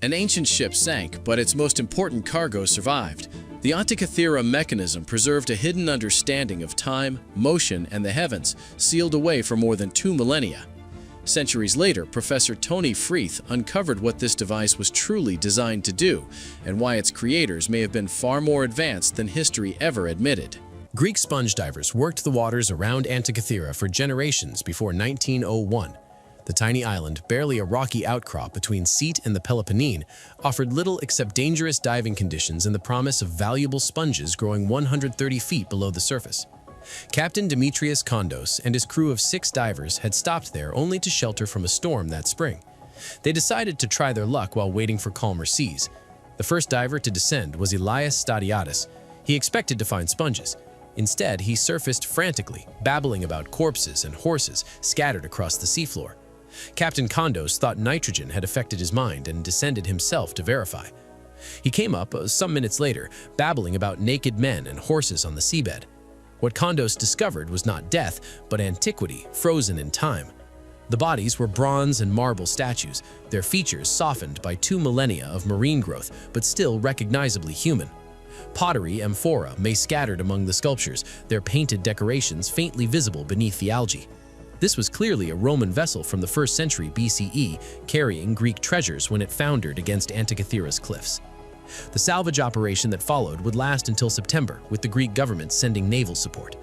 An ancient ship sank, but its most important cargo survived. The Antikythera mechanism preserved a hidden understanding of time, motion, and the heavens, sealed away for more than 2 millennia. Centuries later, Professor Tony Freeth uncovered what this device was truly designed to do, and why its creators may have been far more advanced than history ever admitted. Greek sponge divers worked the waters around Antikythera for generations before 1901. The tiny island, barely a rocky outcrop between Crete and the Peloponnese, offered little except dangerous diving conditions and the promise of valuable sponges growing 130 feet below the surface. Captain Demetrius Kondos and his crew of 6 divers had stopped there only to shelter from a storm that spring. They decided to try their luck while waiting for calmer seas. The first diver to descend was Elias Stadiatis. He expected to find sponges. Instead, he surfaced frantically, babbling about corpses and horses scattered across the seafloor. Captain Kondos thought nitrogen had affected his mind and descended himself to verify. He came up some minutes later, babbling about naked men and horses on the seabed. What Kondos discovered was not death, but antiquity, frozen in time. The bodies were bronze and marble statues, their features softened by 2 millennia of marine growth, but still recognizably human. Pottery amphora lay scattered among the sculptures, their painted decorations faintly visible beneath the algae. This was clearly a Roman vessel from the 1st century BCE, carrying Greek treasures when it foundered against Antikythera's cliffs. The salvage operation that followed would last until September, with the Greek government sending naval support.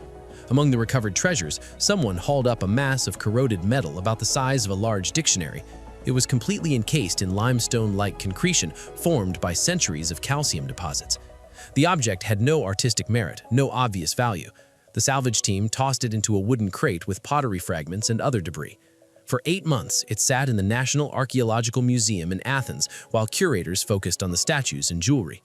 Among the recovered treasures, someone hauled up a mass of corroded metal about the size of a large dictionary. It was completely encased in limestone-like concretion formed by centuries of calcium deposits. The object had no artistic merit, no obvious value. The salvage team tossed it into a wooden crate with pottery fragments and other debris. For 8 months, it sat in the National Archaeological Museum in Athens while curators focused on the statues and jewelry.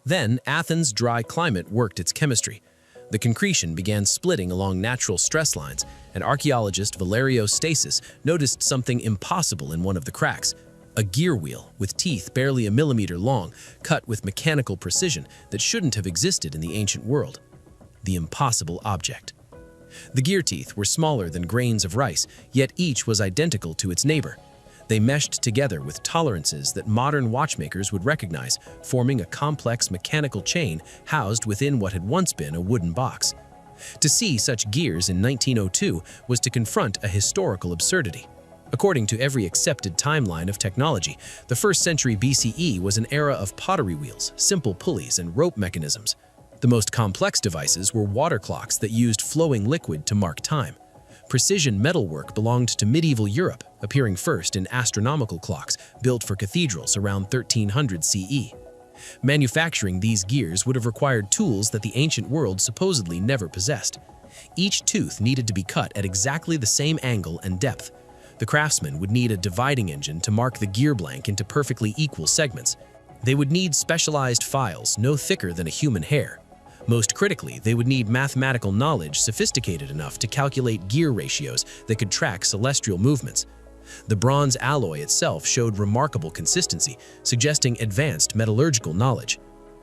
Then, Athens' dry climate worked its chemistry. The concretion began splitting along natural stress lines, and archaeologist Valerio Stasis noticed something impossible in one of the cracks. A gear wheel with teeth barely a millimeter long, cut with mechanical precision that shouldn't have existed in the ancient world. The impossible object. The gear teeth were smaller than grains of rice, yet each was identical to its neighbor. They meshed together with tolerances that modern watchmakers would recognize, forming a complex mechanical chain housed within what had once been a wooden box. To see such gears in 1902 was to confront a historical absurdity. According to every accepted timeline of technology, the 1st century BCE was an era of pottery wheels, simple pulleys, and rope mechanisms. The most complex devices were water clocks that used flowing liquid to mark time. Precision metalwork belonged to medieval Europe, appearing first in astronomical clocks built for cathedrals around 1300 CE. Manufacturing these gears would have required tools that the ancient world supposedly never possessed. Each tooth needed to be cut at exactly the same angle and depth. The craftsman would need a dividing engine to mark the gear blank into perfectly equal segments. They would need specialized files no thicker than a human hair. Most critically, they would need mathematical knowledge sophisticated enough to calculate gear ratios that could track celestial movements. The bronze alloy itself showed remarkable consistency, suggesting advanced metallurgical knowledge.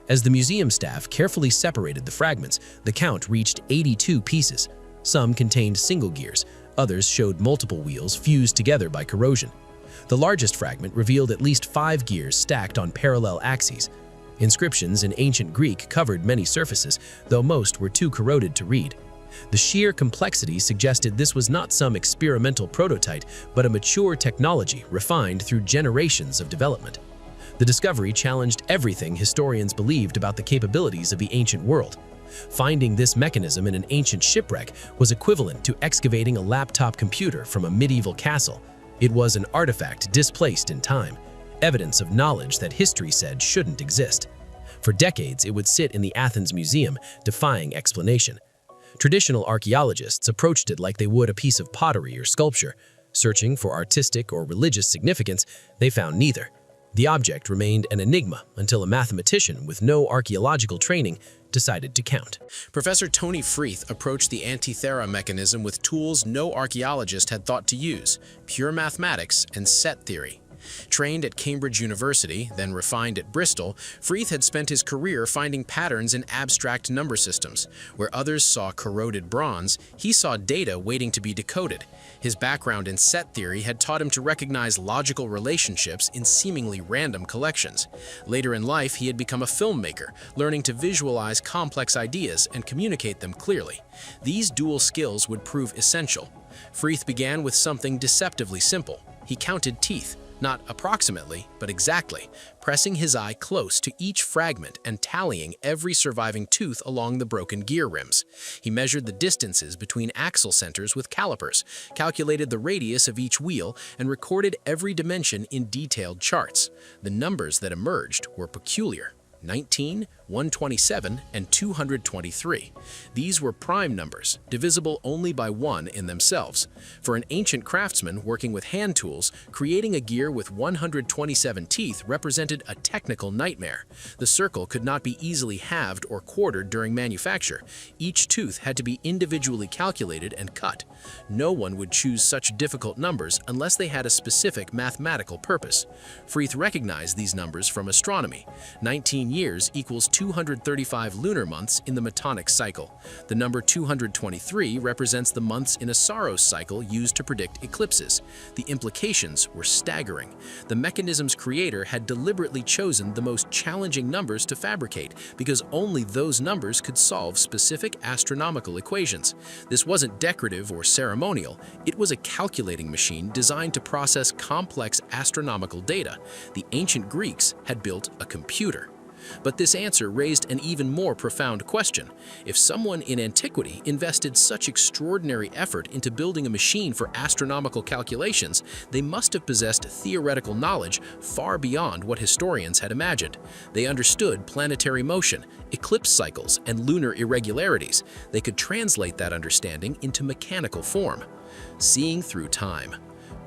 As the museum staff carefully separated the fragments, the count reached 82 pieces. Some contained single gears, others showed multiple wheels fused together by corrosion. The largest fragment revealed at least 5 gears stacked on parallel axes. Inscriptions in ancient Greek covered many surfaces, though most were too corroded to read. The sheer complexity suggested this was not some experimental prototype, but a mature technology refined through generations of development. The discovery challenged everything historians believed about the capabilities of the ancient world. Finding this mechanism in an ancient shipwreck was equivalent to excavating a laptop computer from a medieval castle. It was an artifact displaced in time, evidence of knowledge that history said shouldn't exist. For decades, it would sit in the Athens Museum, defying explanation. Traditional archaeologists approached it like they would a piece of pottery or sculpture. Searching for artistic or religious significance, they found neither. The object remained an enigma until a mathematician with no archaeological training decided to count. Professor Tony Freeth approached the Antikythera mechanism with tools no archaeologist had thought to use: pure mathematics and set theory. Trained at Cambridge University, then refined at Bristol, Freeth had spent his career finding patterns in abstract number systems. Where others saw corroded bronze, he saw data waiting to be decoded. His background in set theory had taught him to recognize logical relationships in seemingly random collections. Later in life, he had become a filmmaker, learning to visualize complex ideas and communicate them clearly. These dual skills would prove essential. Freeth began with something deceptively simple. He counted teeth. Not approximately, but exactly, pressing his eye close to each fragment and tallying every surviving tooth along the broken gear rims. He measured the distances between axle centers with calipers, calculated the radius of each wheel, and recorded every dimension in detailed charts. The numbers that emerged were peculiar: 19, 127, and 223. These were prime numbers, divisible only by 1 in themselves. For an ancient craftsman working with hand tools, creating a gear with 127 teeth represented a technical nightmare. The circle could not be easily halved or quartered during manufacture. Each tooth had to be individually calculated and cut. No one would choose such difficult numbers unless they had a specific mathematical purpose. Freeth recognized these numbers from astronomy. 19 years equals 235 lunar months in the Metonic cycle. The number 223 represents the months in a Saros cycle used to predict eclipses. The implications were staggering. The mechanism's creator had deliberately chosen the most challenging numbers to fabricate because only those numbers could solve specific astronomical equations. This wasn't decorative or ceremonial. It was a calculating machine designed to process complex astronomical data. The ancient Greeks had built a computer. But this answer raised an even more profound question. If someone in antiquity invested such extraordinary effort into building a machine for astronomical calculations, they must have possessed theoretical knowledge far beyond what historians had imagined. They understood planetary motion, eclipse cycles, and lunar irregularities. They could translate that understanding into mechanical form. Seeing through time.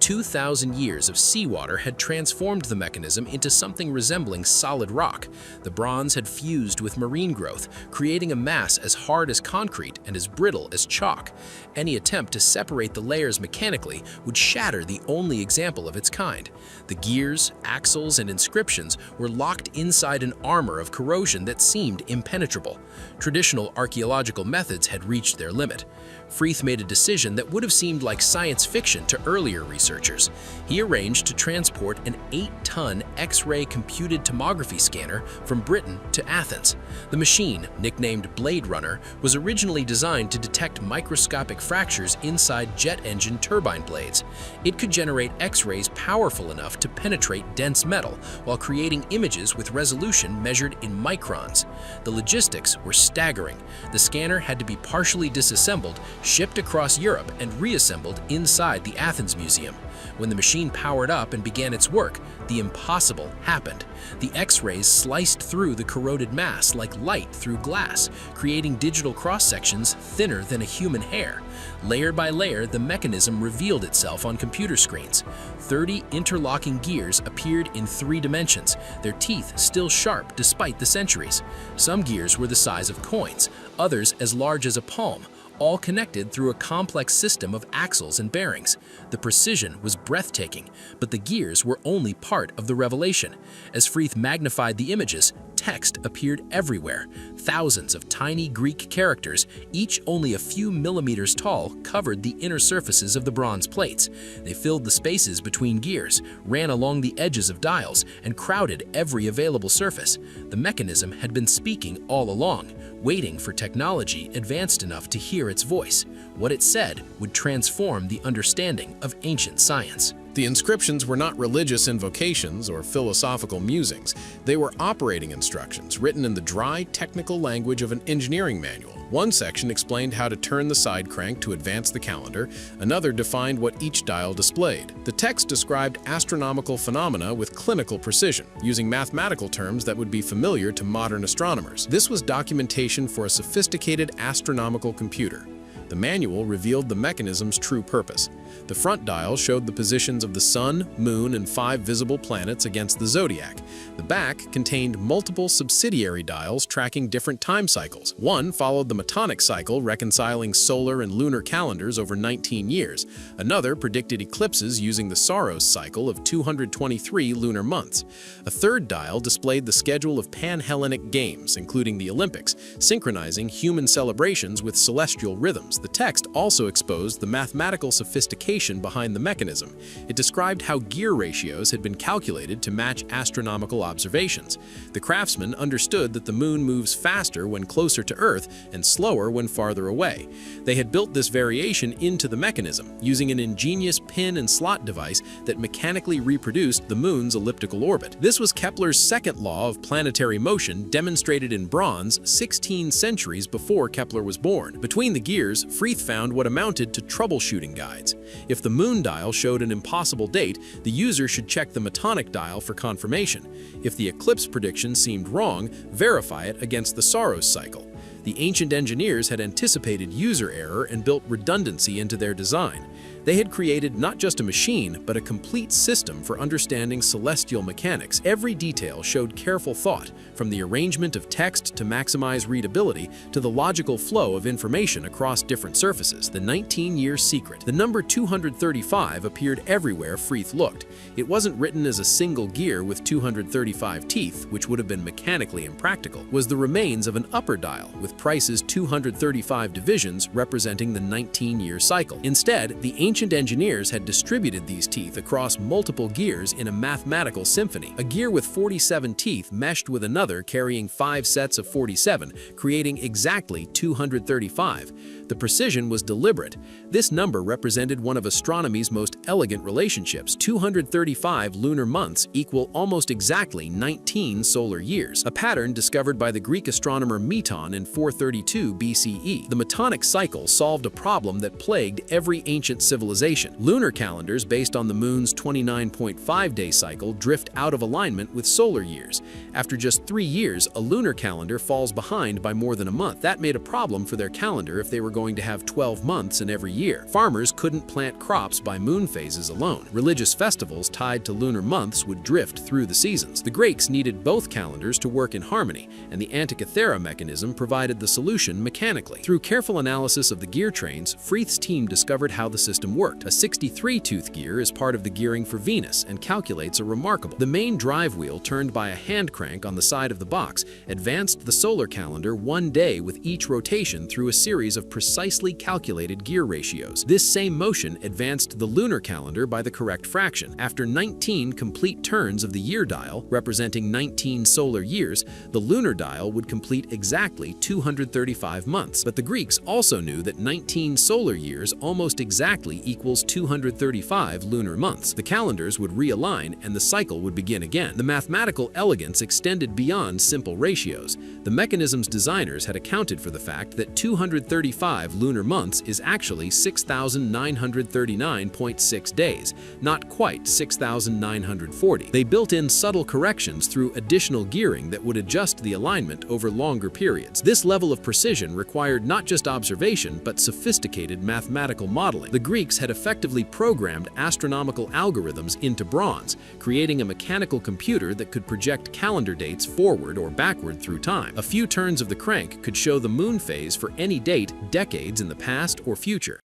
2,000 years of seawater had transformed the mechanism into something resembling solid rock. The bronze had fused with marine growth, creating a mass as hard as concrete and as brittle as chalk. Any attempt to separate the layers mechanically would shatter the only example of its kind. The gears, axles, and inscriptions were locked inside an armor of corrosion that seemed impenetrable. Traditional archaeological methods had reached their limit. Freeth made a decision that would have seemed like science fiction to earlier researchers. He arranged to transport an 8-ton X-ray computed tomography scanner from Britain to Athens. The machine, nicknamed Blade Runner, was originally designed to detect microscopic fractures inside jet engine turbine blades. It could generate X-rays powerful enough to penetrate dense metal while creating images with resolution measured in microns. The logistics were staggering. The scanner had to be partially disassembled, shipped across Europe, and reassembled inside the Athens Museum. When the machine powered up and began its work, the impossible happened. The X-rays sliced through the corroded mass like light through glass, creating digital cross-sections thinner than a human hair. Layer by layer, the mechanism revealed itself on computer screens. 30 interlocking gears appeared in 3 dimensions, their teeth still sharp despite the centuries. Some gears were the size of coins, others as large as a palm, all connected through a complex system of axles and bearings. The precision was breathtaking, but the gears were only part of the revelation. As Freeth magnified the images, text appeared everywhere. Thousands of tiny Greek characters, each only a few millimeters tall, covered the inner surfaces of the bronze plates. They filled the spaces between gears, ran along the edges of dials, and crowded every available surface. The mechanism had been speaking all along, waiting for technology advanced enough to hear its voice. What it said would transform the understanding of ancient science. The inscriptions were not religious invocations or philosophical musings. They were operating instructions written in the dry, technical language of an engineering manual. One section explained how to turn the side crank to advance the calendar. Another defined what each dial displayed. The text described astronomical phenomena with clinical precision, using mathematical terms that would be familiar to modern astronomers. This was documentation for a sophisticated astronomical computer. The manual revealed the mechanism's true purpose. The front dial showed the positions of the Sun, Moon, and 5 visible planets against the zodiac. The back contained multiple subsidiary dials tracking different time cycles. One followed the Metonic cycle, reconciling solar and lunar calendars over 19 years. Another predicted eclipses using the Saros cycle of 223 lunar months. A third dial displayed the schedule of Pan-Hellenic games, including the Olympics, synchronizing human celebrations with celestial rhythms. The text also exposed the mathematical sophistication behind the mechanism. It described how gear ratios had been calculated to match astronomical observations. The craftsman understood that the moon moves faster when closer to Earth and slower when farther away. They had built this variation into the mechanism, using an ingenious pin and slot device that mechanically reproduced the moon's elliptical orbit. This was Kepler's second law of planetary motion, demonstrated in bronze 16 centuries before Kepler was born. Between the gears, Freeth found what amounted to troubleshooting guides. If the moon dial showed an impossible date, the user should check the Metonic dial for confirmation. If the eclipse prediction seemed wrong, verify it against the Saros cycle. The ancient engineers had anticipated user error and built redundancy into their design. They had created not just a machine, but a complete system for understanding celestial mechanics. Every detail showed careful thought, from the arrangement of text to maximize readability to the logical flow of information across different surfaces. The 19-year secret. The number 235 appeared everywhere Freeth looked. It wasn't written as a single gear with 235 teeth, which would have been mechanically impractical. It was the remains of an upper dial, with Price's 235 divisions representing the 19-year cycle. Instead, the ancient engineers had distributed these teeth across multiple gears in a mathematical symphony. A gear with 47 teeth meshed with another carrying 5 sets of 47, creating exactly 235. The precision was deliberate. This number represented one of astronomy's most elegant relationships. 235 lunar months equal almost exactly 19 solar years, a pattern discovered by the Greek astronomer Meton in 432 BCE. The Metonic cycle solved a problem that plagued every ancient civilization. Lunar calendars based on the moon's 29.5-day cycle drift out of alignment with solar years. After just 3 years, a lunar calendar falls behind by more than a month. That made a problem for their calendar if they were going to have 12 months in every year. Farmers couldn't plant crops by moon phases alone. Religious festivals tied to lunar months would drift through the seasons. The Greeks needed both calendars to work in harmony, and the Antikythera mechanism provided the solution mechanically. Through careful analysis of the gear trains, Freeth's team discovered how the system worked. A 63-tooth gear is part of the gearing for Venus and calculates a remarkable. The main drive wheel, turned by a hand crank on the side of the box, advanced the solar calendar 1 day with each rotation through a series of precisely calculated gear ratios. This same motion advanced the lunar calendar by the correct fraction. After 19 complete turns of the year dial, representing 19 solar years, the lunar dial would complete exactly 235 months. But the Greeks also knew that 19 solar years almost exactly equals 235 lunar months. The calendars would realign and the cycle would begin again. The mathematical elegance extended beyond simple ratios. The mechanism's designers had accounted for the fact that 235 lunar months is actually 6,939.6 days, not quite 6,940. They built in subtle corrections through additional gearing that would adjust the alignment over longer periods. This level of precision required not just observation, but sophisticated mathematical modeling. The Greeks had effectively programmed astronomical algorithms into bronze, creating a mechanical computer that could project calendar dates forward or backward through time. A few turns of the crank could show the moon phase for any date decades in the past or future.